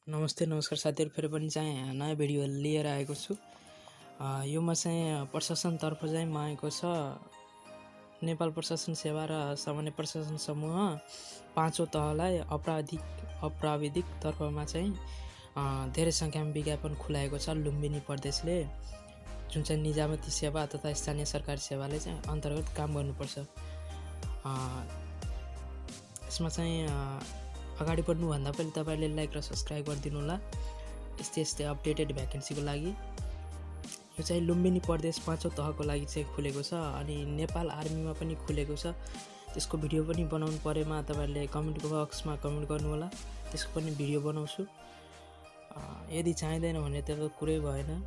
नमस्ते नमस्कार साथीहरु, फेरि पनि चाहिँ नयाँ भिडियो लिएर आएको छु। योमा चाहिँ प्रशासनतर्फ चाहिँ मागेको छ नेपाल प्रशासन सेवा र सामान्य प्रशासन समूह पाँचौं तहलाई अप्राविधिक तर्फमा चाहिँ धेरै सङ्ख्यामा विज्ञापन खुलाएको छ। लुम्बिनी प्रदेशले जुन चाहिँ निजामती सेवा तथा स्थानीय सरकारी सेवाले चाहिँ अन्तर्गत काम गर्नुपर्छ। यसमा चाहिँ अगाडि बढ्नुभन्दा पहिले तपाईले लाइक र सब्स्क्राइब गरिदिनु होला यस्तै अपडेटेड भ्याकेन्सीको लागि। यो चाहिँ लुम्बिनी प्रदेश पाँचौं तहको लागि चाहिँ खुलेको छ अनि नेपाल आर्मीमा पनि खुलेको छ। त्यसको भिडियो पनि बनाउनु परेमा तपाईले कमेन्ट बक्समा कमेन्ट गर्नु होला, त्यसको पनि भिडियो बनाउँछु। यदि चाहिँदैन भने त कुरै भएन।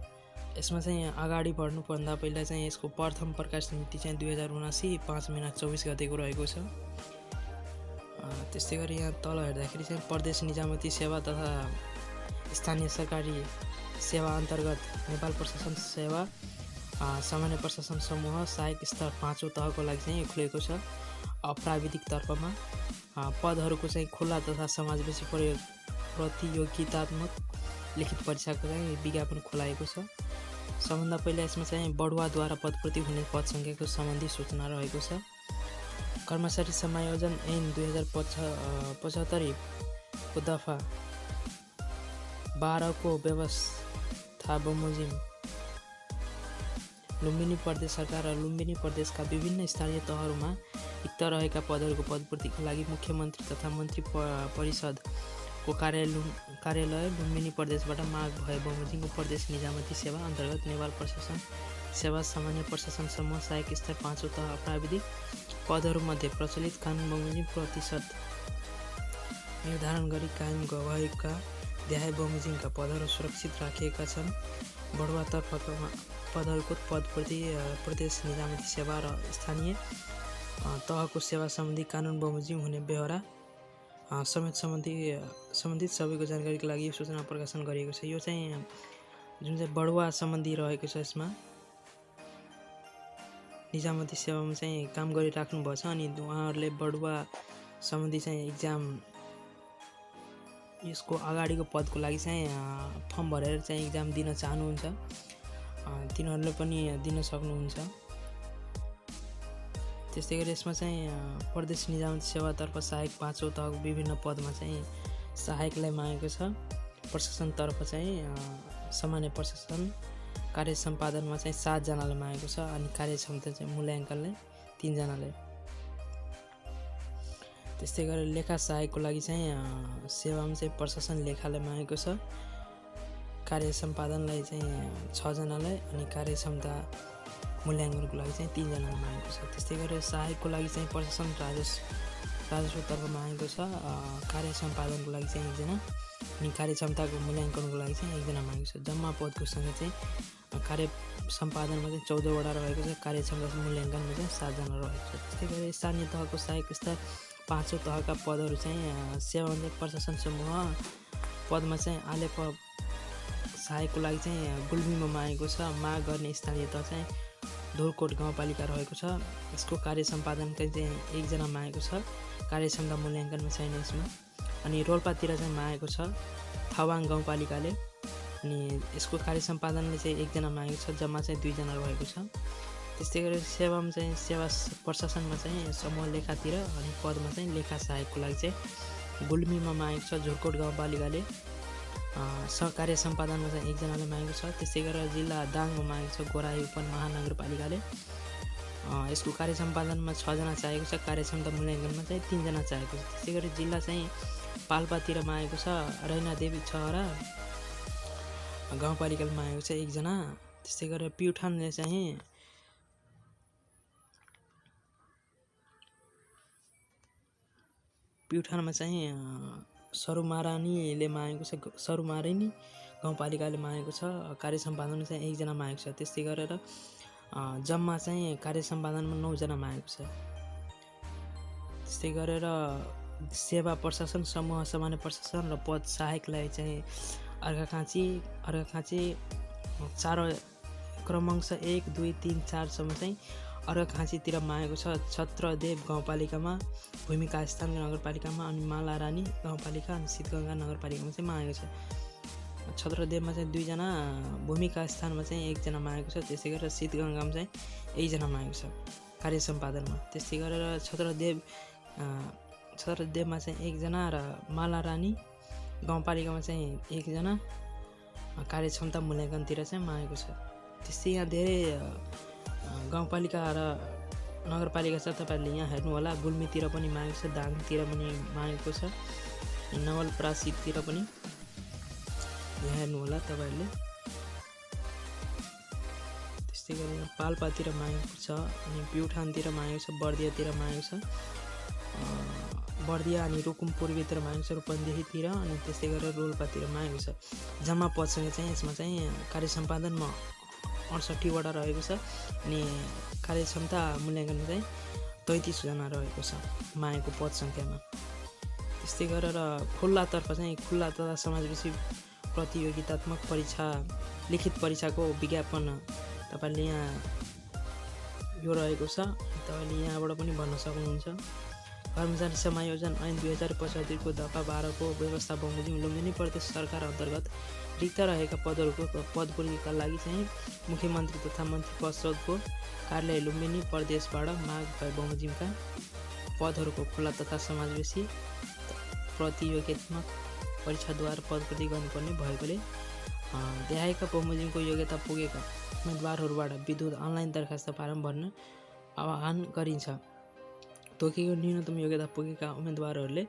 यसमा चाहिँ अगाडि बढ्नुभन्दा पहिला चाहिँ यसको प्रथम प्रकाश मिति चाहिँ 2079 5 महिना 24 गतेको रहेको छ। त्यस्तै गरी यहाँ तल हेर्दाखेरि चाहिँ प्रदेश निजामती सेवा तथा स्थानीय सरकारी सेवा अन्तर्गत नेपाल प्रशासन सेवा सामान्य प्रशासन समूह सहायक स्तर पाँचौं तहको लागि चाहिँ खुलेको छ अप्राविधिक तर्फमा। पदहरूको चाहिँ खुला तथा समावेशी प्रतियोगितात्मक लिखित परीक्षाको चाहिँ विज्ञापन खुलाएको छ। सबभन्दा पहिला यसमा चाहिँ बढुवाद्वारा पदपूर्ति हुने पद सङ्ख्याको सम्बन्धी सूचना रहेको छ। कर्मचारी समायोजन ऐन 2075 को दफा 12 को व्यवस्था बमोजिम लुम्बिनी प्रदेश सरकार र लुम्बिनी प्रदेशका विभिन्न स्थानीय तहहरूमा रिक्त रहेका पदहरूको पदपूर्तिको लागि मुख्यमन्त्री तथा मन्त्री परिषदको कार्यालय लुम्बिनी प्रदेशबाट माग भए बमोजिमको प्रदेश निजामती सेवा अन्तर्गत नेपाल प्रशासन सेवा सामान्य प्रशासन समूह सहायक स्तर पाँचौं तह प्राविधिक पदहरूमध्ये प्रचलित कानुन बमोजिम प्रतिशत निर्धारण गरी कायम भएका देहाय बमोजिमका पदहरू सुरक्षित राखिएका छन्। बढुवातर्फका पदहरूको पदपूर्ति प्रदेश निजामती सेवा र स्थानीय तहको सेवा सम्बन्धी कानुन बमोजिम हुने बेहोरा समेत सम्बन्धित सबैको जानकारीको लागि यो सूचना प्रकाशन गरिएको छ। यो चाहिँ जुन चाहिँ बढुवा सम्बन्धी रहेको छ, यसमा निजामती सेवामा चाहिँ काम गरिराख्नु भएको छ अनि उहाँहरूले बढुवा सम्बन्धी चाहिँ इक्जाम यसको अगाडिको पदको लागि चाहिँ फर्म भरेर चाहिँ इक्जाम दिन चाहनुहुन्छ तिनीहरूले पनि दिन सक्नुहुन्छ। त्यस्तै गरी यसमा चाहिँ प्रदेश निजामती सेवातर्फ सहायक पाँचौं तहको विभिन्न पदमा चाहिँ सहायकलाई मागेको छ। प्रशासनतर्फ चाहिँ सामान्य प्रशासन कार्य सम्पादनमा चाहिँ 7 जनाले मागेको छ अनि कार्यक्षमता चाहिँ मूल्याङ्कनले 3 जनाले। त्यस्तै गरी लेखा सहायकको लागि चाहिँ सेवामा चाहिँ प्रशासन लेखाले मागेको छ। कार्य सम्पादनलाई चाहिँ 6 जनालाई अनि कार्यक्षमता मूल्याङ्कनको लागि चाहिँ 3 जनाले मागेको छ। त्यस्तै गरी सहायकको लागि चाहिँ प्रशासन राजस्वतर्फ मागेको छ। कार्य सम्पादनको लागि चाहिँ 1 जना अनि कार्यक्षमताको मूल्याङ्कनको लागि चाहिँ 1 जना मागेको छ। जम्मा पदको सङ्ख्या चाहिँ कार्य सम्पादनमा चाहिँ 14 वटा रहेको छ, कार्यक्षमता मूल्याङ्कनमा चाहिँ 7 जना रहेको छ। त्यस्तै गरी स्थानीय तहको सहायक स्तर पाँचौं तहका पदहरू चाहिँ सेवा प्रशासन समूह पदमा चाहिँ आलेप सहायकको लागि चाहिँ गुल्मीमा मागेको छ। माग गर्ने स्थानीय तह चाहिँ धुरकोट गाउँपालिका रहेको छ। यसको कार्य सम्पादनका चाहिँ 1 जना मागेको छ, कार्यक्षमता मूल्याङ्कनमा छैन यसमा। अनि रोल्पातिर चाहिँ मागेको छ थावाङ गाउँपालिकाले अनि यसको कार्य सम्पादनले चाहिँ 1 जना मागेको छ, जम्मा चाहिँ 2 जना रहेको छ। त्यस्तै गरी सेवामा चाहिँ सेवा प्रशासनमा चाहिँ समूह लेखातिर अनि पदमा चाहिँ लेखा सहायकको लागि चाहिँ गुल्मीमा मागेको छ झुरकोट गाउँपालिकाले। कार्य सम्पादनमा चाहिँ 1 जनाले मागेको छ। त्यस्तै गरेर जिल्ला दाङमा मागेको छ गोराई उपमहानगरपालिकाले। यसको कार्य सम्पादनमा 6 जना चाहिएको छ, कार्यक्षमता मूल्याङ्कनमा चाहिँ 3 जना चाहिएको छ। त्यस्तै गरी जिल्ला चाहिँ पाल्पातिर मागेको छ रैनादेवी छहरा गाउँपालिकाले मागेको छ 1 जना। त्यस्तै गरेर प्युठानमा चाहिँ सरुमारानीले मागेको छ, सरुमारानी गाउँपालिकाले मागेको छ, कार्य सम्पादनमा चाहिँ 1 जना मागेको छ। त्यस्तै गरेर जम्मा चाहिँ कार्य सम्पादनमा 9 जना मागेको छ। त्यस्तै गरेर सेवा प्रशासन समूह सामान्य प्रशासन र पद सहायकलाई चाहिँ अर्घाखाँची 4 क्रमांक 1 2 3 4 सम्म चाहिँ अर्घाखाँचीतिर मागेको छ। छत्रदेव गाउँपालिकामा, भूमिका स्थान नगरपालिकामा अनि मालारानी गाउँपालिका अनि शीतगङ्गा नगरपालिकामा चाहिँ मागेको छ। छत्रदेवमा चाहिँ 2 जना, भूमिका स्थानमा चाहिँ 1 जना मागेको छ। त्यसै गरेर शीतगङ्गामा चाहिँ 1 जना मागेको छ कार्य सम्पादनमा। त्यस्तै गरेर छत्रदेवमा चाहिँ 1 जना र मालारानी गाउँपालिकामा चाहिँ 1 जना कार्यक्षमता मूल्याङ्कनतिर चाहिँ मागेको छ। त्यस्तै यहाँ धेरै गाउँपालिका र नगरपालिका छ। तपाईँहरूले यहाँ हेर्नु होला, गुल्मीतिर पनि मागेको छ, दाङतिर पनि मागेको छ, नवलपरासीतिर पनि यहाँ हेर्नु होला तपाईँहरूले। त्यस्तै गरेर पाल्पातिर मागेको छ अनि प्युठानतिर मागेको छ, बर्दियातिर मागेको छ, बर्दिया अनि रुकुम पूर्वीतिर मागेको छ, रूपन्देहीतिर अनि त्यस्तै गरेर रोल्पातिर मागेको छ। जम्मा पदसँग चाहिँ यसमा चाहिँ कार्य सम्पादनमा 68 वटा रहेको छ अनि कार्यक्षमता मूल्याङ्कनमा चाहिँ 33 जना रहेको छ मागेको पद सङ्ख्यामा। त्यस्तै गरेर खुल्लातर्फ चाहिँ खुल्ला तथा समाजसेवी प्रतियोगितात्मक परीक्षा, लिखित परीक्षाको विज्ञापन तपाईँले यहाँ यो रहेको छ। तपाईँले यहाँबाट पनि भन्न सक्नुहुन्छ। कर्मचारी समायोजन ऐन 2075 को दफा 12 को व्यवस्था बमोजिम लुम्बिनी प्रदेश सरकार अन्तर्गत रिक्त रहेका पदपूर्तिका लागि चाहिँ मुख्यमन्त्री तथा मन्त्री परिषदको कार्यालय लुम्बिनी प्रदेशबाट माग भए बमोजिमका पदहरूको खुल्ला तथा समावेशी प्रतियोगितात्मक परीक्षाद्वारा पदपूर्ति गर्नुपर्ने भएकोले देखाएका बमोजिमको योग्यता पुगेका उम्मेदवारहरूबाट विद्युत अनलाइन दरखास्त फारम भर्न आह्वान गरिन्छ। तोकेको न्यूनतम योग्यता पुगेका उम्मेदवारहरूले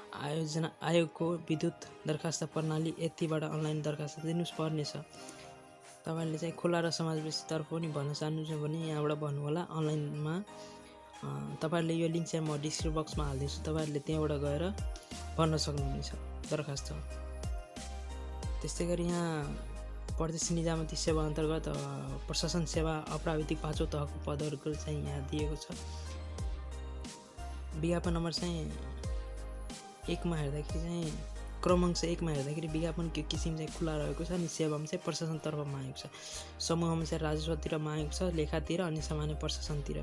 आयोगको विद्युत दरखास्त प्रणाली यतिबाट अनलाइन दरखास्त दिनुपर्नेछ। तपाईँले चाहिँ खुला र समावेशीतर्फ पनि भन्न चाहनुहुन्छ भने यहाँबाट भन्नु होला। अनलाइनमा तपाईँहरूले यो लिङ्क चाहिँ म डिस्क्रिप्सन बक्समा हालिदिन्छु, तपाईँहरूले त्यहाँबाट गएर भर्न सक्नुहुनेछ दरखास्त। त्यस्तै गरी यहाँ प्रदेश निजामती सेवा अन्तर्गत प्रशासन सेवा अप्राविधिक 5औं तहको पदहरूको चाहिँ यहाँ दिएको छ। विज्ञापन नम्बर चाहिँ 1 मा हेर्दाखेरि चाहिँ क्रमांक 1 मा हेर्दाखेरि विज्ञापनको किसिम चाहिँ खुला रहेको छ अनि सेवामा चाहिँ प्रशासनतर्फ मागेको छ। समूहमा चाहिँ राजस्वतिर मागेको छ, लेखातिर अनि सामान्य प्रशासनतिर।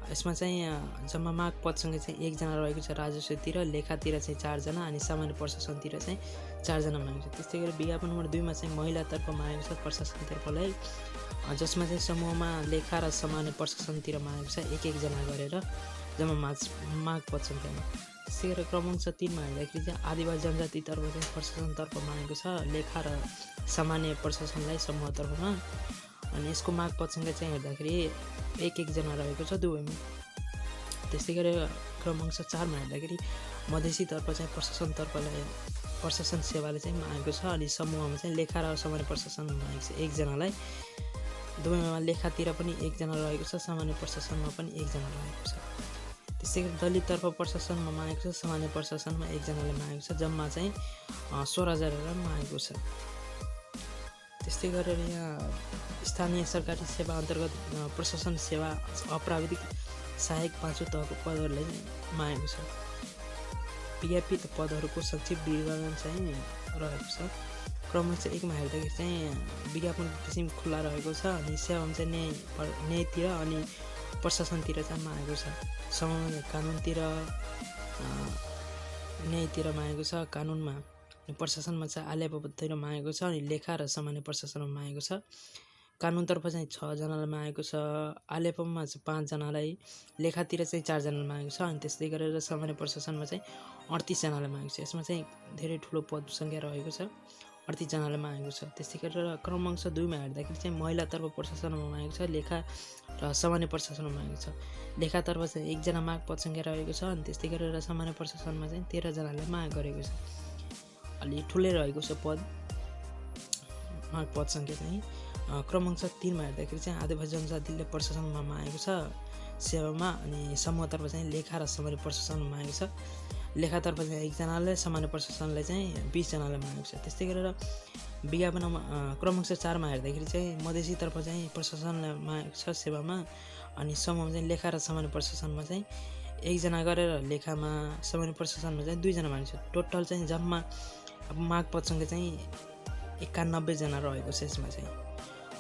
यसमा चाहिँ जम्मा माग पदसँग चाहिँ 1 जना रहेको छ राजस्वतिर, लेखातिर चाहिँ 4 जना अनि सामान्य प्रशासनतिर चाहिँ 4 जना मागेको छ। त्यस्तै गरी विज्ञापन नम्बर 2 मा चाहिँ महिलातर्फ मागेको छ प्रशासनतर्फलाई, जसमा चाहिँ समूहमा लेखा र सामान्य प्रशासनतिर मागेको छ 1-1 जना गरेर जम्मा माग पद सङ्ख्यामा। त्यसै गरेर क्रमांक 3 मा हेर्दाखेरि चाहिँ आदिवासी जनजातितर्फ चाहिँ प्रशासनतर्फ मागेको छ लेखा र सामान्य प्रशासनलाई समूहतर्फमा अनि यसको माग पद सङ्ख्या चाहिँ हेर्दाखेरि 1-1 जना रहेको छ दुवैमा। त्यस्तै गरेर क्रमांक 4 मा हेर्दाखेरि मधेसीतर्फ चाहिँ प्रशासनतर्फलाई प्रशासन सेवाले चाहिँ मागेको छ अनि समूहमा चाहिँ लेखा र सामान्य प्रशासन मागेको छ 1 जनालाई। दुवैमा लेखातिर पनि 1 जना रहेको छ, सामान्य प्रशासनमा पनि 1 जना रहेको छ। त्यसै गरी दलिततर्फ प्रशासनमा मागेको छ, सामान्य प्रशासनमा 1 जनाले मागेको छ, जम्मा चाहिँ 16,000 मागेको छ। त्यस्तै गरेर यहाँ स्थानीय सरकारी सेवा अन्तर्गत प्रशासन सेवा अप्राविधिक सहायक 5औं तहको पदहरूलाई मागेको छ। विज्ञापित पदहरूको संक्षिप्त विवरण चाहिँ रहेको छ। क्रमांक 1 मा हेर्दाखेरि चाहिँ विज्ञापनको किसिम खुला रहेको छ अनि सेवामा चाहिँ न्यायतिर अनि प्रशासनतिर चाहिँ मागेको छ। समूह कानुनतिर न्यायतिर मागेको छ, कानुनमा अनि प्रशासनमा चाहिँ आलयतिर मागेको छ अनि लेखा र सामान्य प्रशासनमा मागेको छ। कानुनतर्फ चाहिँ 6 जनालाई मागेको छ, आलेपमा चाहिँ 5 जनालाई, लेखातिर चाहिँ 4 जनालाई मागेको छ अनि त्यस्तै गरेर सामान्य प्रशासनमा चाहिँ 38 जनालाई मागेको छ। यसमा चाहिँ धेरै ठुलो पद सङ्ख्या रहेको छ, 38 जनालाई मागेको छ। त्यस्तै गरेर क्रमांक 2 मा हेर्दाखेरि चाहिँ महिलातर्फ प्रशासनमा मागेको छ, लेखा र सामान्य प्रशासनमा मागेको छ। लेखातर्फ चाहिँ 1 जना माग पद सङ्ख्या रहेको छ अनि त्यस्तै गरेर सामान्य प्रशासनमा चाहिँ 13 जनालाई माग गरेको छ। अलि ठुलै रहेको छ पद माग पद सङ्ख्या चाहिँ। क्रमांक 3 मा हेर्दाखेरि चाहिँ आदिवासी जनजातिले प्रशासनमा मागेको छ सेवामा अनि समूहतर्फ चाहिँ लेखा र सामान्य प्रशासनमा मागेको छ। लेखातर्फ चाहिँ 1 जनाले, सामान्य प्रशासनलाई चाहिँ 20 जनाले मागेको छ। त्यस्तै गरेर विज्ञापनमा क्रमांक 4 मा हेर्दाखेरि चाहिँ मधेसीतर्फ चाहिँ प्रशासनलाई मागेको छ सेवामा अनि समूहमा चाहिँ लेखा र सामान्य प्रशासनमा चाहिँ 1 जना गरेर, लेखामा सामान्य प्रशासनमा चाहिँ 2 जना मागेको छ। टोटल चाहिँ जम्मा माग पद सङ्ख्या चाहिँ 91 जना रहेको छ। यसमा चाहिँ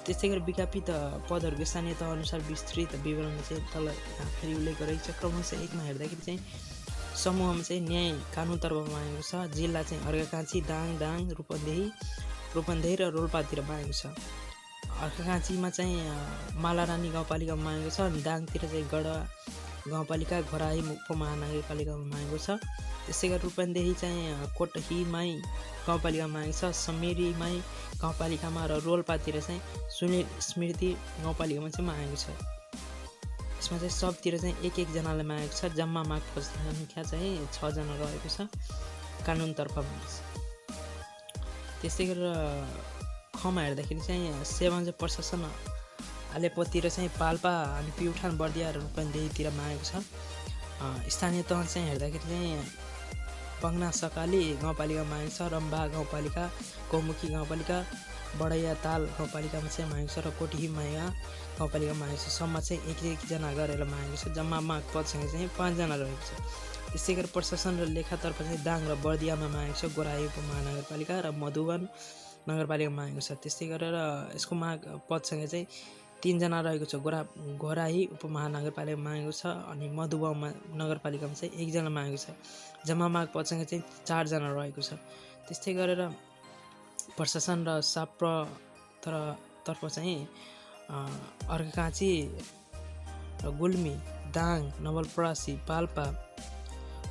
त्यस्तै गरी विज्ञापित पदहरूको स्थानीय तह अनुसार विस्तृत विवरण चाहिँ तल फेरि उल्लेख गरेको छ। क्रमशः 1 मा हेर्दाखेरि चाहिँ समूहमा चाहिँ न्याय कानुनतर्फ मागेको छ। जिल्ला चाहिँ अर्घाखाँची, दाङ, रूपन्देही र रोल्पातिर मागेको छ। अर्घाखाँचीमा चाहिँ मालारानी गाउँपालिकामा मागेको छ। अनि दाङतिर चाहिँ गढा गाउँपालिका, घोराही उपमहानगरपालिकामा मागेको छ। त्यसै गरी रूपन्देही चाहिँ कोटहीमाई गाउँपालिकामा मागेको छ। समेरीमाई गाउँपालिकामा र रोल्पातिर चाहिँ सुनिल स्मृति गाउँपालिकामा चाहिँ मागेको छ। यसमा चाहिँ सबतिर चाहिँ एक जनालाई मागेको छ। जम्मा मागको सङ्ख्या चाहिँ 6 जना रहेको छ कानुनतर्फ। त्यस्तै गरेर खमा हेर्दाखेरि चाहिँ सेवा चाहिँ प्रशासन आलेपतिर चाहिँ पाल्पा अनि प्युठान, बर्दिया र रूपन्देहीतिर मागेको छ। स्थानीय तह चाहिँ हेर्दाखेरि चाहिँ पङ्ना सकाली गाउँपालिका मागेको छ। रम्बा गाउँपालिका, कौमुखी गाउँपालिका, बडैया ताल गाउँपालिकामा चाहिँ मागेको छ र कोटहीमाया गाउँपालिकामा मागेको छ। सम्म चाहिँ एक जना गरेर मागेको छ। जम्मा माग पदसँग चाहिँ 5 जना रहेको छ। त्यसै गरी प्रशासन र लेखातर्फ चाहिँ दाङ र बर्दियामा मागेको छ। गोराही उपमहानगरपालिका र मधुवन नगरपालिकामा मागेको छ। त्यस्तै गरेर यसको माग पदसँग चाहिँ 3 जना रहेको छ। घोराही उपमहानगरपालिकामा मागेको छ। अनि मधुवन नगरपालिकामा चाहिँ 1 जना मागेको छ। जम्मा माग पदसँग चाहिँ 4 जना रहेको छ। त्यस्तै गरेर प्रशासन र तर्फ चाहिँ अर्घाखाँची र गुल्मी, दाङ, नवलपरासी, पाल्पा,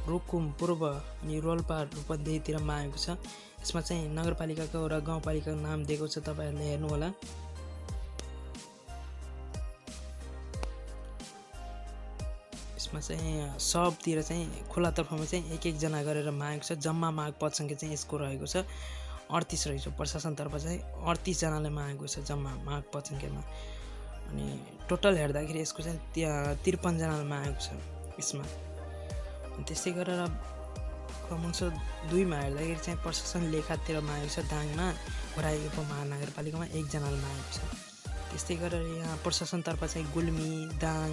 रुकुम पूर्व अनि रोल्पा, रूपन्देहीतिर मागेको छ। यसमा चाहिँ नगरपालिकाको र गाउँपालिकाको नाम दिएको छ, तपाईँहरूले हेर्नु होला। यसमा चाहिँ सबतिर चाहिँ खुलातर्फमा चाहिँ एक जना गरेर मागेको छ। जम्मा माग पदसङ्ख्या चाहिँ यसको रहेको छ 38 रहेको छ। प्रशासनतर्फ चाहिँ 38 जनाले मागेको छ जम्मा माग पदसङ्ख्यामा। अनि टोटल हेर्दाखेरि यसको चाहिँ 53 जनाले मागेको छ यसमा। त्यस्तै गरेर क्रमशः 2 मा हेर्दाखेरि चाहिँ प्रशासन लेखातिर मागेको छ। दाङमा, घोराही उपमहानगरपालिकामा 1 जनाले मागेको छ। त्यस्तै गरेर यहाँ प्रशासनतर्फ चाहिँ गुल्मी, दाङ,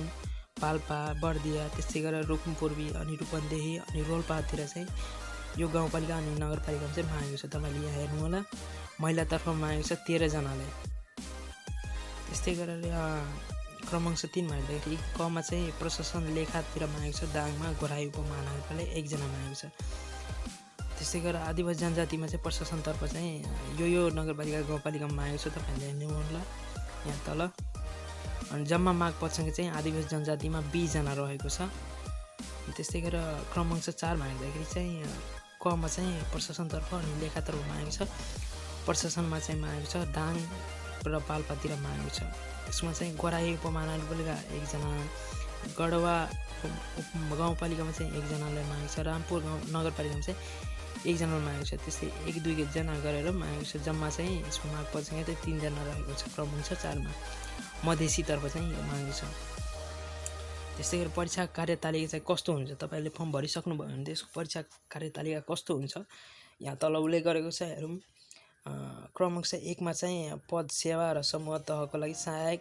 पाल्पा, बर्दिया, त्यस्तै गरेर रुकुम पूर्वी अनि रूपन्देही अनि रोल्पातिर चाहिँ यो गाउँपालिका अनि नगरपालिकामा चाहिँ मागेको छ। तपाईँले यहाँ हेर्नु होला। महिलातर्फ मागेको छ 13 जनाले। त्यस्तै गरेर क्रमशः 3 मा हेर्दाखेरि कमा चाहिँ प्रशासन लेखातिर मागेको छ। दाङमा, घोराही उपमहानगरपालिका 1 जना मागेको छ। त्यस्तै गरेर आदिवासी जनजातिमा चाहिँ प्रशासनतर्फ चाहिँ यो नगरपालिका गाउँपालिकामा मागेको छ। तपाईँहरूले हेर्नु होला यहाँ तल। अनि जम्मा माग पदसँग चाहिँ आदिवासी जनजातिमा 20 जना रहेको छ। त्यस्तै गरेर क्रमशः 4 मा हेर्दाखेरि चाहिँ कमा चाहिँ प्रशासनतर्फ अनि लेखातर्फ मागेको छ। प्रशासनमा चाहिँ मागेको छ। दाङ र पाल्पातिर मागेको छ। यसमा चाहिँ गोराही उपमहानगरपालिका 1 जना, गढवा गाउँपालिकामा चाहिँ 1 जनालाई मागेको छ। रामपुर नगरपालिकामा चाहिँ 1 जनालाई मागेको छ। त्यस्तै 1-2 जना गरेर मागेको छ। जम्मा चाहिँ यसको माग पदसँग चाहिँ 3 जना रहेको छ। क्रमशः 4 मा मधेसीतर्फ चाहिँ यो मागेको छ। त्यस्तै गरी परीक्षा कार्यतालिका चाहिँ कस्तो हुन्छ, तपाईँहरूले फर्म भरिसक्नुभयो भने त्यसको परीक्षा कार्यतालिका कस्तो हुन्छ यहाँ तल उल्लेख गरेको छ। हेरौँ। क्रमशः 1 मा चाहिँ पद, सेवा र समूह तहको लागि सहायक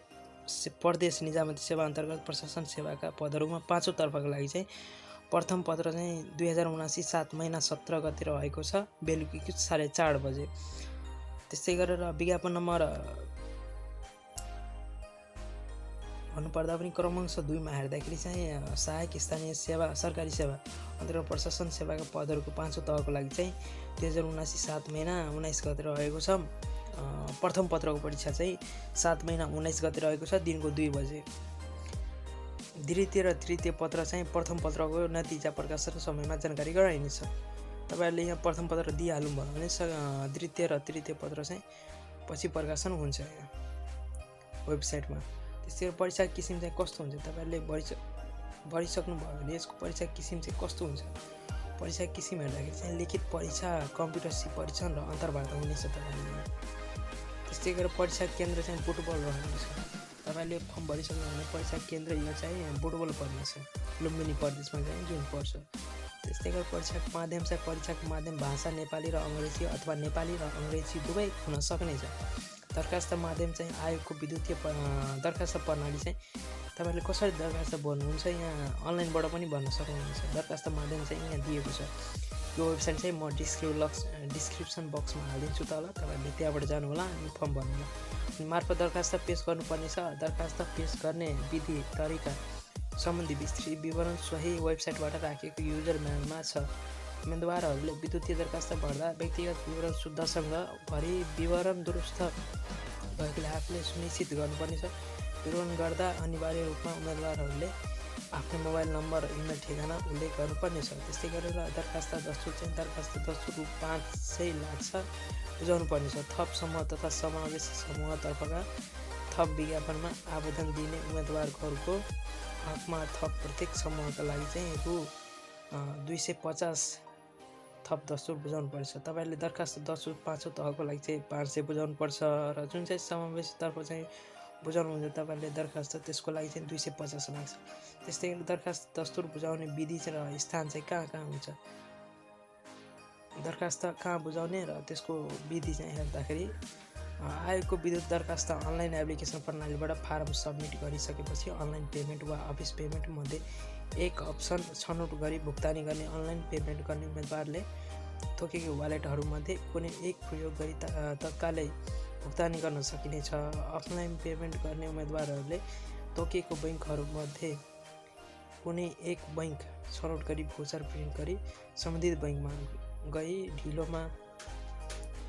प्रदेश निजामती सेवा अन्तर्गत प्रशासन सेवाका पदहरूमा 5औं तर्फको लागि चाहिँ प्रथम पत्र चाहिँ 2079 7 महिना 17 गते रहेको छ, बेलुकी 4:30 बजे। त्यस्तै गरेर विज्ञापन नम्बर भन्नुपर्दा पनि क्रमशः 2 मा हेर्दाखेरि चाहिँ सहायक स्थानीय सेवा सरकारी सेवा अन्तर्गत प्रशासन सेवाका पदहरूको 5औं तहको लागि चाहिँ 2079 7 महिना 19 गते रहेको छ। प्रथम पत्रको परीक्षा चाहिँ 7 महिना 19 गते रहेको छ, दिनको 2 बजे। द्वितीय र तृतीय पत्र चाहिँ प्रथम पत्रको नतिजा प्रकाशन समयमा जानकारी गराइनेछ। तपाईँहरूले यहाँ प्रथम पत्र दिइहाल्नुभयो भने द्वितीय र तृतीय पत्र चाहिँ पछि प्रकाशन हुन्छ यहाँ वेबसाइटमा। त्यस्तै परीक्षा किसिम चाहिँ कस्तो हुन्छ, तपाईँहरूले भरिसक्नुभयो भने यसको परीक्षा किसिम चाहिँ कस्तो हुन्छ। परीक्षा किसिम हेर्दाखेरि चाहिँ लिखित परीक्षा, कम्प्युटर परीक्षण र अन्तर्वार्ता हुनेछ तपाईँहरूले। त्यस्तै गरेर परीक्षा केन्द्र चाहिँ बुटबल रहनेछ। तपाईँले फर्म भरिसक्नु भने परीक्षा केन्द्र यो चाहिँ बुटबल पर्नेछ, लुम्बिनी प्रदेशमा चाहिँ जुन पर्छ। त्यस्तै गरेर परीक्षाको माध्यम चाहिँ परीक्षाको माध्यम भाषा नेपाली र अङ्ग्रेजी अथवा नेपाली र अङ्ग्रेजी दुवै हुन सक्नेछ। दरखास्त माध्यम चाहिँ आयोगको विद्युतीय दरखास्त प्रणाली चाहिँ तपाईँले कसरी दरखास्त भर्नुहुन्छ यहाँ अनलाइनबाट पनि भर्न सक्नुहुन्छ। दरखास्त माध्यम चाहिँ यहाँ दिएको छ। यो वेबसाइट चाहिँ म डिस्क्रिप्सन बक्समा हालिदिन्छु तल, तपाईँहरूले त्यहाँबाट जानुहोला अनि फर्म भर्नुहोला। अनि मार्फत दरखास्त पेश गर्नुपर्ने छ। दरखास्त पेश गर्ने विधि तरिका सम्बन्धी विस्तृत विवरण सोही वेबसाइटबाट राखिएको युजर म्यानुअलमा छ। उम्मेदवारहरूले विद्युतीय दरखास्त भर्दा व्यक्तिगत विवरण शुद्धसँग भरी विवरण दुरुस्त भएकोले आफूले सुनिश्चित गर्नुपर्ने छ। विवरण गर्दा अनिवार्य रूपमा उम्मेदवारहरूले आफ्नो मोबाइल नम्बर इमेल ठेगाना उल्लेख गर्नुपर्ने छ। त्यस्तै गरेर दरखास्त दस्तुर चाहिँ दरखास्त दस्तुर रु 500 लाग्छ बुझाउनु पर्ने छ। थप समूह तथा समावेशी समूहतर्फका थप विज्ञापनमा आवेदन दिने उम्मेदवारहरूको हकमा थप प्रत्येक समूहका लागि चाहिँ रु 250 थप दस्तुर बुझाउनु पर्छ। तपाईँले दरखास्त दस्तुर 5औं तहको लागि चाहिँ 500 बुझाउनु पर्छ र जुन चाहिँ समावेशीतर्फ चाहिँ बुझाउनुहुन्छ तपाईँले दरखास्त त्यसको लागि चाहिँ 250 लाग्छ। त्यस्तै गरी दरखास्त दस्तुर बुझाउने विधि र स्थान चाहिँ कहाँ हुन्छ, दरखास्त कहाँ बुझाउने र त्यसको विधि चाहिँ हेर्दाखेरि आयोगको विद्युत दरखास्त अनलाइन एप्लिकेसन प्रणालीबाट फारम सबमिट गरिसकेपछि अनलाइन पेमेन्ट वा अफिस पेमेन्ट मध्ये एक अप्सन छनौट गरी भुक्तानी गर्ने अनलाइन पेमेन्ट गर्ने उम्मेदवारले तोकेको वालेटहरूमध्ये कुनै एक प्रयोग गरी तत्कालै भुक्तानी गर्न सकिनेछ। अफलाइन पेमेन्ट गर्ने उम्मेदवारहरूले तोकेको बैङ्कहरूमध्ये कुनै एक बैङ्क छनौट गरी भोचर प्रिन्ट गरी सम्बन्धित बैङ्कमा गई ढिलोमा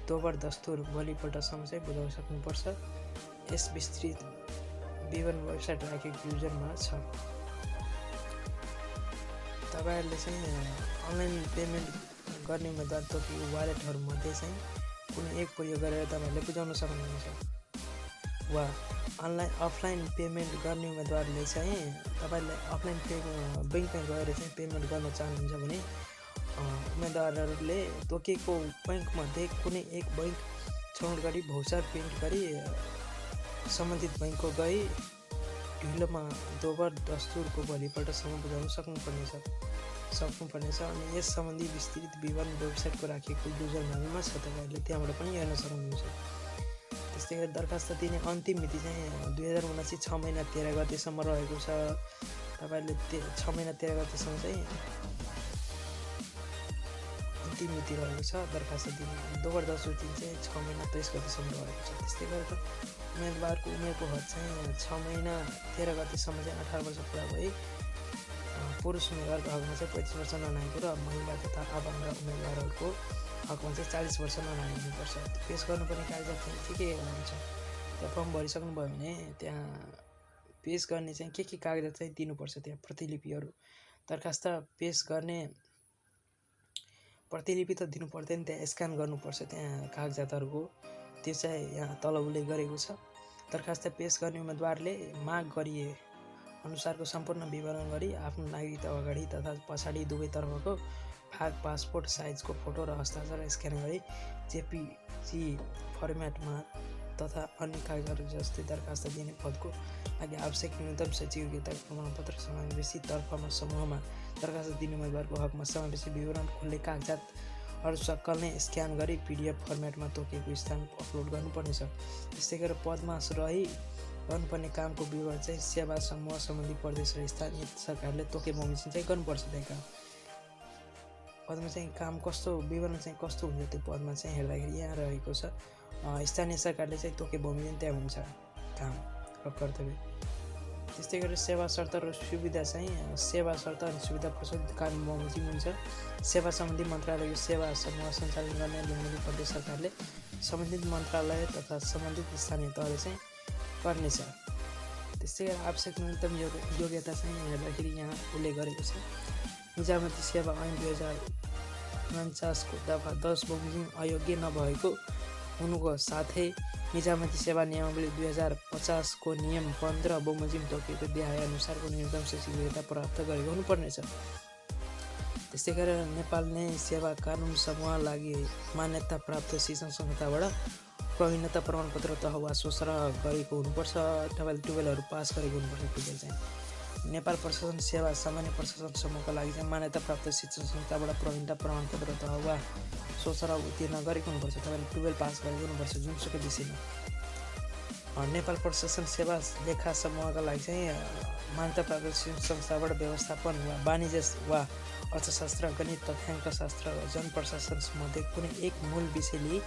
दोबर दस्तुर भोलिपल्टसम्म चाहिँ बुझाउन सक्नुपर्छ। यस विस्तृत विवरण वेबसाइट राखेको युजरमा छ। तपाईँहरूले चाहिँ अनलाइन पेमेन्ट गर्ने उम्मेदवार तोकेको वालेटहरूमध्ये चाहिँ कुनै एक प्रयोग गरेर तपाईँहरूले बुझाउन सक्नुहुन्छ। वा अफलाइन पेमेन्ट गर्ने उम्मेदवारले चाहिँ तपाईँले अफलाइन बैङ्कमा गएर चाहिँ पेमेन्ट गर्न चाहनुहुन्छ भने उम्मेदवारहरूले तोकेको बैङ्कमध्ये कुनै एक बैङ्क छनौट गरी भौचर प्रिन्ट गरी सम्बन्धित बैङ्कको गई ढिलोमा दोबर दस्तुरको भोलिपल्टसम्म बुझाउन सक्नुपर्नेछ। अनि यस सम्बन्धी विस्तृत विवरण वेबसाइटको राखिएको युजर म्यानुअलमा छ, तपाईँहरूले त्यहाँबाट पनि हेर्न सक्नुहुन्छ। त्यस्तै गरी दरखास्त दिने अन्तिम मिति चाहिँ 2079 6 महिना 13 गतेसम्म रहेको छ। तपाईँहरूले 6 महिना 13 गतेसम्म चाहिँ अन्तिम मिति रहेको छ दरखास्त दिने। दोबर दस्तुर दिन चाहिँ 6 महिना 23 गतेसम्म रहेको छ। त्यस्तै गरेर उम्मेदवारको उमेरको हद चाहिँ 6 महिना 13 गतेसम्म चाहिँ 18 वर्ष पुरा भई पुरुष उम्मेदवारको हकमा चाहिँ 35 वर्ष ननागेको र महिला तथा अपाङ्ग उम्मेदवारहरूको हकमा चाहिँ 40 वर्ष ननाग्नुपर्छ। पेश गर्नुपर्ने कागजात चाहिँ के हुन्छ, त्यहाँ फर्म भरिसक्नुभयो भने त्यहाँ पेश गर्ने चाहिँ के कागजात चाहिँ दिनुपर्छ, त्यहाँ प्रतिलिपिहरू दरखास्त पेश गर्ने प्रतिलिपि त दिनु पर्दैन, त्यहाँ स्क्यान गर्नुपर्छ त्यहाँ कागजातहरूको, त्यो चाहिँ यहाँ तल उल्लेख गरेको छ। दरखास्त पेश गर्ने उम्मेदवारले माग गरिए अनुसारको सम्पूर्ण विवरण गरी आफ्नो नागरिकता अगाडि तथा पछाडि दुवैतर्फको भाग पासपोर्ट साइजको फोटो र हस्ताक्षर स्क्यान गरी जेपीजी फर्मेटमा तथा अन्य कागजातहरू जस्तै दरखास्त दिने पदको लागि आवश्यक न्यूनतम शैक्षिक योग्यताको प्रमाणपत्र समावेशी तर्फमा समूहमा दरखास्त दिने उम्मेदवारको हकमा समावेशी विवरण खुल्ने कागजातहरू सक्कल नै स्क्यान गरी PDF फर्मेटमा तोकेको स्थान अपलोड गर्नुपर्नेछ। त्यस्तै गरेर पदमा रही गर्नुपर्ने कामको विवरण चाहिँ सेवा समूह सम्बन्धी प्रदेश र स्थानीय सरकारले तोके बमोजिम चाहिँ गर्नुपर्छ। त्यहाँ काम पदमा चाहिँ काम कस्तो विवरण चाहिँ कस्तो हुन्छ त्यो पदमा चाहिँ हेर्दाखेरि यहाँ रहेको छ। स्थानीय सरकारले चाहिँ तोके बमोजिम त्यहाँ हुन्छ काम र कर्तव्य। त्यस्तै गरेर सेवा शर्त र सुविधा चाहिँ सेवा शर्त अनि सुविधा प्रस्तुत कानुन बमोजिम हुन्छ। सेवा सम्बन्धी मन्त्रालयको सेवा समूह सञ्चालन गर्ने लुम्बिनी प्रदेश सरकारले सम्बन्धित मन्त्रालय तथा सम्बन्धित स्थानीय तहले चाहिँ गर्नेछ। त्यस्तै गरेर आवश्यक न्यूनतम योग्यता चाहिँ हेर्दाखेरि यहाँ उल्लेख गरेको छ। निजामती सेवा ऐन 2049 को दफा 10 बमोजिम अयोग्य नभएको हुनुको साथै निजामती सेवा नियमावली 2050 को नियम 15 बमोजिम तोकेको देहाय अनुसारको न्यूनतम शैक्षिक योग्यता प्राप्त गरेको हुनुपर्नेछ। त्यस्तै गरेर नेपाल न्याय सेवा कानुन समूह लागि मान्यता प्राप्त शिक्षण संस्थाबाट प्रवीणता प्रमाणपत्र तह वा सोसरा गरेको हुनुपर्छ। तपाईँले 12 पास गरेको हुनुपर्छ। त्यो चाहिँ नेपाल प्रशासन सेवा सामान्य प्रशासन समूहका लागि चाहिँ मान्यता प्राप्त शिक्षण संस्थाबाट प्रवीणता प्रमाणपत्र तह वा सोसरा उत्तीर्ण गरेको हुनुपर्छ। तपाईँले 12 पास गरेको हुनुपर्छ जुनसुकै विषयमा। नेपाल प्रशासन सेवा लेखा समूहका लागि चाहिँ मान्यता प्राप्त संस्थाबाट व्यवस्थापन वा वाणिज्य वा अर्थशास्त्र, गणित, तथ्याङ्कशास्त्र र जनप्रशासन मध्ये कुनै एक मूल विषय लिई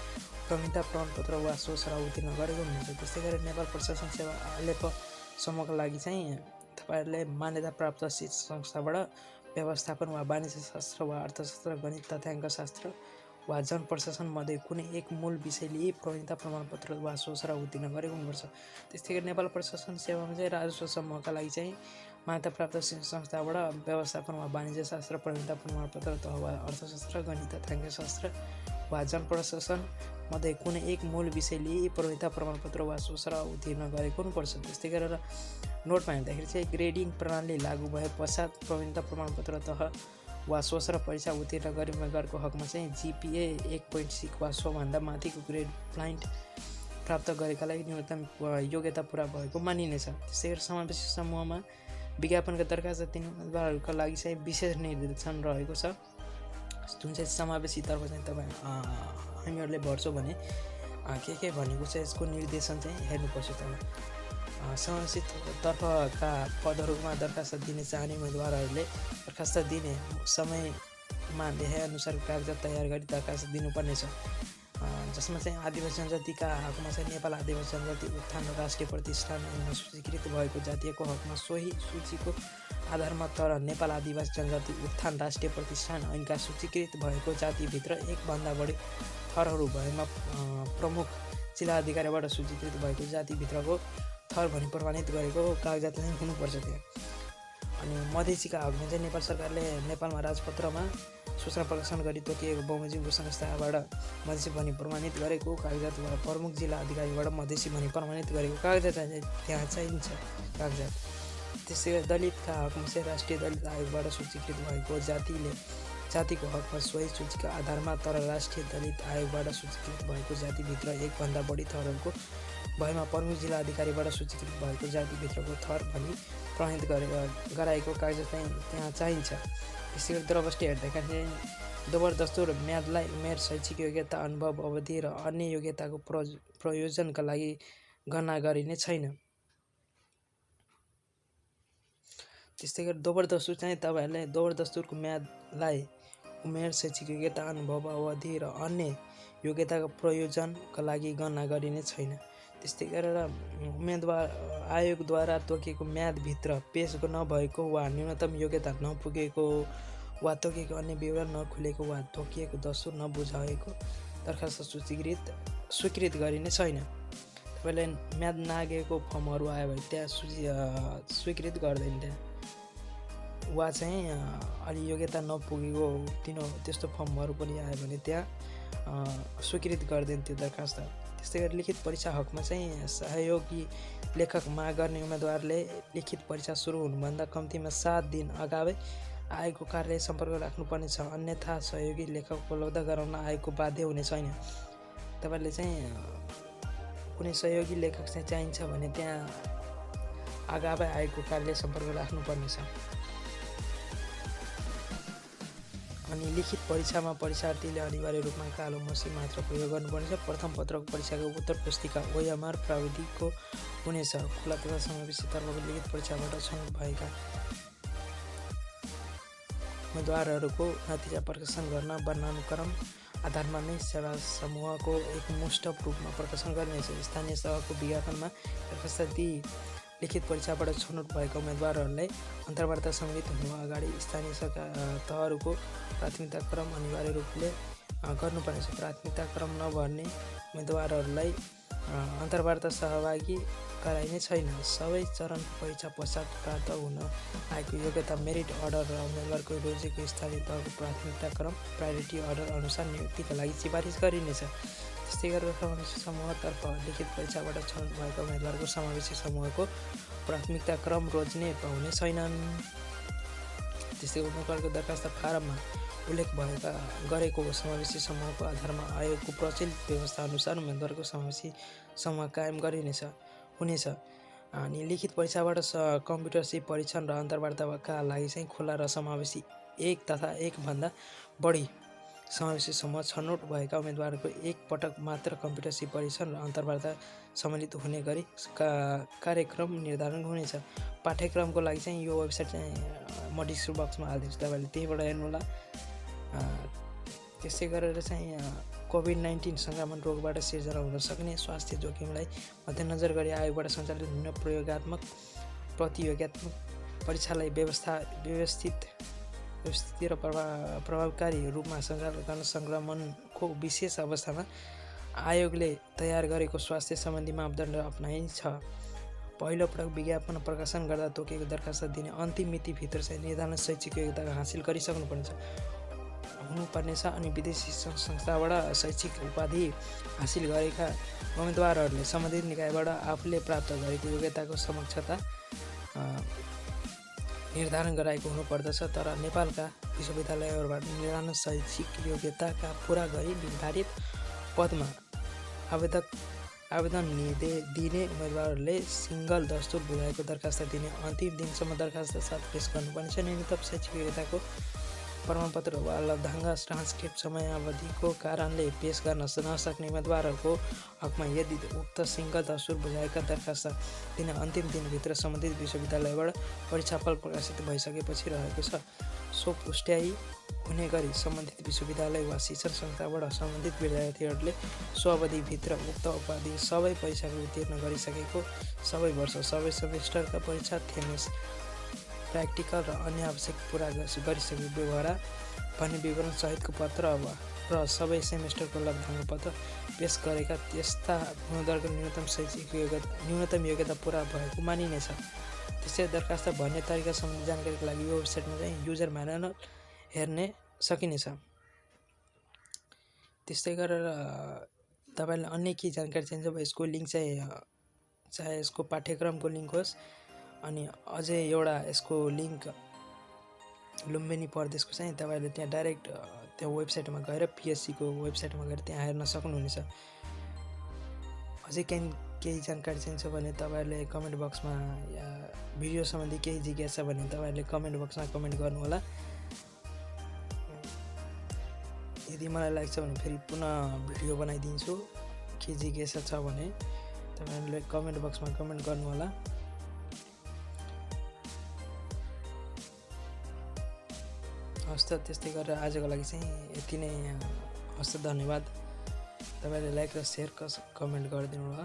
प्रवीणता प्रमाणपत्र वा सोसरा उत्तीर्ण गरेको हुनुहुन्छ। त्यस्तै गरी नेपाल प्रशासन सेवा लेप समूहका लागि चाहिँ तपाईँहरूले मान्यता प्राप्त संस्थाबाट व्यवस्थापन वा वाणिज्य शास्त्र वा अर्थशास्त्र, गणित, तथ्याङ्कशास्त्र वा जनप्रशासन मध्ये कुनै एक मूल विषय लिई प्रवीणता प्रमाणपत्र वा सोसरा उत्तीर्ण गरेको हुनुपर्छ। त्यस्तै गरी नेपाल प्रशासन सेवामा चाहिँ राजस्व समूहका लागि चाहिँ मान्यता प्राप्त संस्थाबाट व्यवस्थापन वा वाणिज्य शास्त्र, प्रवीणता प्रमाणपत्र वा अर्थशास्त्र, गणित, तथ्याङ्कशास्त्र वा जनप्रशासन मध्ये कुनै एक मूल विषय लिई प्रवीणता प्रमाणपत्र वा सोसरा उत्तीर्ण गरेको हुनुपर्छ। त्यस्तै गरेर नोटमा हेर्दाखेरि चाहिँ ग्रेडिङ प्रणाली लागू भए पश्चात प्रवीणता प्रमाणपत्र तह वा सोसरा परीक्षा उत्तीर्ण गरी उम्मेदवारको हकमा चाहिँ GPA 1.6 वा सोभन्दा माथिको ग्रेड पॉइन्ट प्राप्त गरेकालाई न्यूनतम योग्यता पुरा भएको मानिनेछ। त्यसै गरी समावेशी समूहमा विज्ञापनका दरखास्त दिने उम्मेदवारहरूका लागि चाहिँ विशेष निर्देशन रहेको छ, जुन चाहिँ समावेशीतर्फ चाहिँ तपाईँ हामीहरूले भर्छौँ भने के भनेको छ यसको निर्देशन चाहिँ हेर्नुपर्छ। तपाईँ समावेशीतर्फका पदहरूमा दरखास्त दिने चाहने उम्मेदवारहरूले दरखास्त दिने समयमा लेखाअनुसार कागजात तयार गरी दरखास्त दिनुपर्नेछ, जसमा चाहिँ आदिवासी जनजातिका हकमा चाहिँ नेपाल आदिवासी जनजाति उत्थान राष्ट्रिय प्रतिष्ठान ऐनमा सूचीकृत भएको जातिको हकमा सोही सूचीको आधारमा तर नेपाल आदिवासी जनजाति उत्थान राष्ट्रिय प्रतिष्ठान ऐनका सूचीकृत भएको जातिभित्र एकभन्दा बढी थरहरू भएमा प्रमुख जिल्ला अधिकारीबाट सूचीकृत भएको जातिभित्रको थर भनी प्रमाणित गरेको कागजात चाहिँ हुनुपर्छ त्यहाँ। अनि मधेसीका हकमा चाहिँ नेपाल सरकारले नेपालमा राजपत्रमा सूचना प्रकाशन गरी तोकिएको बमोजिमको संस्थाबाट मधेसी भनी प्रमाणित गरेको कागजात वा प्रमुख जिल्ला अधिकारीबाट मधेसी भनी प्रमाणित गरेको कागजात त्यहाँ चाहिन्छ कागजात। त्यसै गरी दलितका हकमा चाहिँ राष्ट्रिय दलित आयोगबाट सूचीकृत भएको जातिको हकमा सोही सूचीका आधारमा तर राष्ट्रिय दलित आयोगबाट सूचीकृत भएको जातिभित्र एकभन्दा बढी थरहरूको भएमा प्रमुख जिल्ला अधिकारीबाट सूचीकृत भएको जातिभित्रको थर भनी प्रमाणित गराएको कागजात त्यहाँ चाहिन्छ। त्यसै गरी द्रवष्टि हेर्दाखेरि दोबर दस्तुर म्यादलाई उमेर, शैक्षिक योग्यता, अनुभव, अवधि र अन्य योग्यताको प्रयोजनका लागि गणना गरिने छैन। त्यस्तै गरी दोबर दस्तुर चाहिँ तपाईँहरूले दोबर दस्तुरको म्यादलाई उमेर, शैक्षिक योग्यता, अनुभव, अवधि र अन्य योग्यताको प्रयोजनका लागि गणना गरिने छैन। त्यस्तै गरेर उम्मेदवार आयोगद्वारा तोकिएको म्यादभित्र पेश नभएको वा न्यूनतम योग्यता नपुगेको वा तोकिएको अन्य विवरण नखुलेको वा तोकिएको दस्तुर नबुझाएको दरखास्त स्वीकृत गरिने छैन। तपाईँले म्याद नागेको फर्महरू आयो भने त्यहाँ स्वीकृत गर्दैन त्यहाँ, वा चाहिँ अलि योग्यता नपुगेको त्यस्तो फर्महरू पनि आयो भने त्यहाँ स्वीकृत गर्दैन त्यो दरखास्त। त्यस्तै गरी लिखित परीक्षा हकमा चाहिँ सहयोगी लेखक माग गर्ने उम्मेदवारले लिखित परीक्षा सुरु हुनुभन्दा कम्तीमा 7 दिन अगावै आयोगको कार्यालय सम्पर्क राख्नुपर्ने छ, अन्यथा सहयोगी लेखक उपलब्ध गराउन आयोगको बाध्य हुने छैन। तपाईँले चाहिँ कुनै सहयोगी लेखक चाहिँ चाहिन्छ भने त्यहाँ अगावै आयोगको कार्यालय सम्पर्क राख्नुपर्ने छ। अनि लिखित परीक्षामा परीक्षार्थीले अनिवार्य रूपमा कालो मसी मात्र प्रयोग गर्नुपर्नेछ। प्रथम पत्रको परीक्षाको उत्तर पुस्तिका OMR प्राविधिकको हुनेछ। खुला तथा समावेशीतर्फको लिखित परीक्षाबाट छनौट भएका उम्मेदवारहरूको नतिजा प्रकाशन गर्न वर्णानुक्रम आधारमा नै सेवा समूहको एकमुष्ट रूपमा प्रकाशन गरिनेछ। स्थानीय सभाको विज्ञापनमा दरखास्त दिई लिखित परीक्षाबाट छनौट भएका उम्मेदवारहरूलाई अन्तर्वार्ता सम्मिलित हुनु अगाडि स्थानीय तहहरूको प्राथमिकता क्रम अनिवार्य रूपले गर्नुपर्नेछ। प्राथमिकता क्रम नभर्ने उम्मेदवारहरूलाई अन्तर्वार्ता सहभागी गराइने छैन। सबै चरण परीक्षा पश्चात प्राप्त हुन आएको योग्यता, मेरिट अर्डर र उम्मेदवारको रोजेको स्थानीय तहको प्राथमिकता क्रम प्रायोरिटी अर्डर अनुसार नियुक्तिका लागि सिफारिस गरिनेछ। त्यस्तै गरेर समावेशी समूहतर्फ लिखित परीक्षाबाट छनौट भएका उम्मेदवारको समावेशी समूहको प्राथमिकता क्रम रोज्ने पाउने छैनन्। त्यस्तै उम्मेदवारको दरखास्त फारममा उल्लेख गरेको समावेशी समूहको आधारमा आयोगको प्रचलित व्यवस्था अनुसार उम्मेदवारको समावेशी समूह कायम हुनेछ। अनि लिखित परीक्षाबाट कम्प्युटर सिप परीक्षण र अन्तर्वार्ताका लागि चाहिँ खुला र समावेशी एक तथा एक भन्दा बढी समावेशी समूह छनौट भएका उम्मेदवारहरूको एक पटक मात्र कम्प्युटर सिप परीक्षण र अन्तर्वार्ता सम्मिलित हुने गरी कार्यक्रम निर्धारण हुनेछ। पाठ्यक्रमको लागि चाहिँ यो वेबसाइट चाहिँ म डिस्क्रिप्सन बक्समा हालिदिन्छु, तपाईँले त्यहीँबाट हेर्नु होला। त्यसै गरेर चाहिँ कोभिड-19 सङ्क्रमण रोगबाट सिर्जना हुन सक्ने स्वास्थ्य जोखिमलाई मध्यनजर गरी आयोगबाट सञ्चालित हुने प्रयोगात्मक प्रतियोगितात्मक परीक्षालाई व्यवस्थित र प्रभावकारी रूपमा सञ्चालन गर्न सङ्क्रमणको विशेष अवस्थामा आयोगले तयार गरेको स्वास्थ्य सम्बन्धी मापदण्ड अपनाइन्छ। पहिलो पटक विज्ञापन प्रकाशन गर्दा तोकेको दरखास्त दिने अन्तिम मितिभित्र चाहिँ निर्धारण शैक्षिक योग्यता हासिल हुनुपर्नेछ अनि विदेशी संस्थाबाट शैक्षिक उपाधि हासिल गरेका उम्मेदवारहरूले सम्बन्धित निकायबाट आफूले प्राप्त गरेको योग्यताको समकक्षता निर्धारण गराएको हुनुपर्दछ। तर नेपालका विश्वविद्यालयहरूबाट निर्धारण शैक्षिक योग्यताका पुरा गरी निर्धारित पदमा आवेदन दिने उम्मेदवारहरूले सिङ्गल दस्तुर बुझाएको दरखास्त दिने अन्तिम दिनसम्म दरखास्त साथ पेश गर्नुपर्नेछ। न्यूनतम शैक्षिक योग्यताको प्रमाणपत्र वा लब्धाङ्ग ट्रान्सक्रिप्ट समयावधिको कारणले पेश गर्न नसक्ने उम्मेदवारहरूको हकमा यदि उक्त सिङ्गल दस्तुर बुझाएका दरखास्त दिने अन्तिम दिनभित्र सम्बन्धित विश्वविद्यालयबाट परीक्षाफल प्रकाशित भइसकेपछि रहेको छ, सो पुष्ट्याइ हुने गरी सम्बन्धित विश्वविद्यालय वा शिक्षण संस्थाबाट सम्बन्धित विद्यार्थीहरूले सो अवधिभित्र उक्त उपाधि सबै परीक्षाको उत्तीर्ण गरिसकेको, सबै वर्ष सबै सेमेस्टरका परीक्षा थेमेस प्र्याक्टिकल र अन्य आवश्यक पुरा गरिसकेको व्यवहार भन्ने विवरण सहितको पत्र र सबै सेमेस्टरको लब्धाङ्ग पत्र पेश गरेका त्यस्ता उम्मेदवारको न्यूनतम योग्यता पुरा भएको मानिनेछ। त्यसै दरखास्त भर्ने तरिका सम्बन्धी जानकारीको लागि यो वेबसाइटमा चाहिँ युजर म्यानुअल हेर्न सकिनेछ। त्यस्तै गरेर तपाईँलाई अन्य के जानकारी चाहिन्छ भने यसको लिङ्क चाहिँ चाहे यसको पाठ्यक्रमको लिङ्क होस् अनि अझै एउटा यसको लिङ्क लुम्बिनी प्रदेशको चाहिँ तपाईँले त्यहाँ डाइरेक्ट त्यो वेबसाइटमा गएर पिएससीको वेबसाइटमा गएर त्यहाँ हेर्न सक्नुहुनेछ। अझै केही जानकारी चाहिन्छ भने तपाईँहरूले कमेन्ट बक्समा या भिडियो सम्बन्धी केही जिज्ञासा छ भने तपाईँहरूले कमेन्ट बक्समा कमेन्ट गर्नुहोला। यदि मलाई लाग्छ भने फेरि पुनः भिडियो बनाइदिन्छु। के जिज्ञासा छ भने तपाईँहरूले कमेन्ट बक्समा कमेन्ट गर्नुहोला। हस् त त्यस्तै गरेर आजको लागि चाहिँ यति नै। हस् त, धन्यवाद। तपाईँले लाइक र सेयर कमेन्ट गरिदिनु होला।